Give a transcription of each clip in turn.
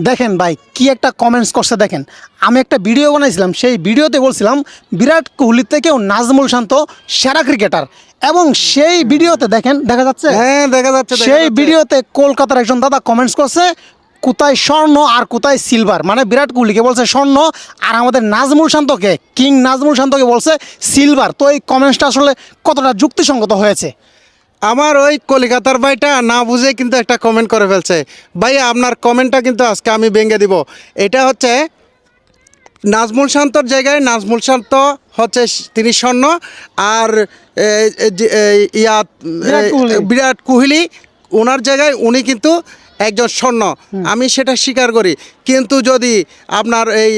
দেখেন ভাই কি একটা কমেন্টস করছে দেখেন। আমি একটা ভিডিও বানাইছিলাম, সেই ভিডিওতে বলছিলাম বিরাট কোহলির থেকেও নাজমুল শান্ত সেরা ক্রিকেটার, এবং সেই ভিডিওতে দেখেন দেখা যাচ্ছে, হ্যাঁ দেখা যাচ্ছে সেই ভিডিওতে কলকাতার একজন দাদা কমেন্টস করছে কোথায় স্বর্ণ আর কোথায় সিলভার, মানে বিরাট কোহলিকে বলছে স্বর্ণ আর আমাদের নাজমুল শান্তকে, কিং নাজমুল শান্তকে বলছে সিলভার। তো এই কমেন্টসটা আসলে কতটা যুক্তিসঙ্গত হয়েছে? আমার ওই কলিকাতার ভাইটা না বুঝে কিন্তু একটা কমেন্ট করে ফেলছে। ভাই আপনার কমেন্টটা কিন্তু আজকে আমি ভেঙে দিব। এটা হচ্ছে নাজমুল শান্তর জায়গায় নাজমুল শান্ত হচ্ছে তিনি স্বর্ণ, আর বিরাট কোহলি ওনার জায়গায় উনি কিন্তু একজন স্বর্ণ। আমি সেটা স্বীকার করি, কিন্তু যদি আপনার এই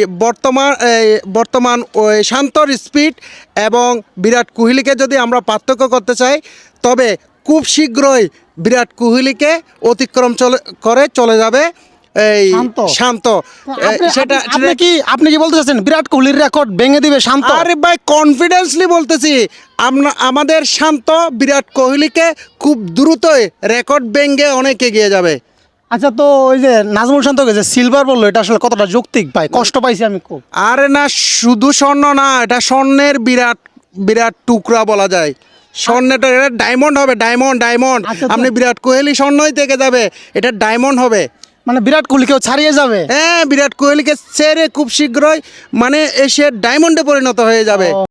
বর্তমান ওই শান্তর স্পিড এবং বিরাট কোহলিকে যদি আমরা পার্থক্য করতে চাই, তবে খুব শীঘ্রই বিরাট কোহলিকে অতিক্রম চলে যাবে এই শান্ত। সেটা আপনি কি বলতে চাচ্ছেন বিরাট কোহলির রেকর্ড ভেঙে দিবে শান্ত? আরে ভাই কনফিডেন্সলি বলতেছি, আমাদের শান্ত বিরাট কোহলিকে খুব দ্রুতই রেকর্ড ভেঙে অনেক এগিয়ে যাবে। আচ্ছা, তো ওই যে নাজমুল শান্তকে যে সিলভার বললো, এটা আসলে কতটা যৌক্তিক ভাই? কষ্ট পাইছি আমি খুব। আরে না, শুধু স্বর্ণ না, এটা স্বর্ণের বিরাট বিরাট টুকরা বলা যায়। স্বর্ণটা এটা ডায়মন্ড হবে, ডায়মন্ড। আপনি বিরাট কোহলি স্বর্ণই থেকে যাবে, এটা ডায়মন্ড হবে। মানে বিরাট কোহলিকেও ছাড়িয়ে যাবে? হ্যাঁ, বিরাট কোহলিকে ছেড়ে খুব শীঘ্রই মানে এসে ডায়মন্ডে পরিণত হয়ে যাবে।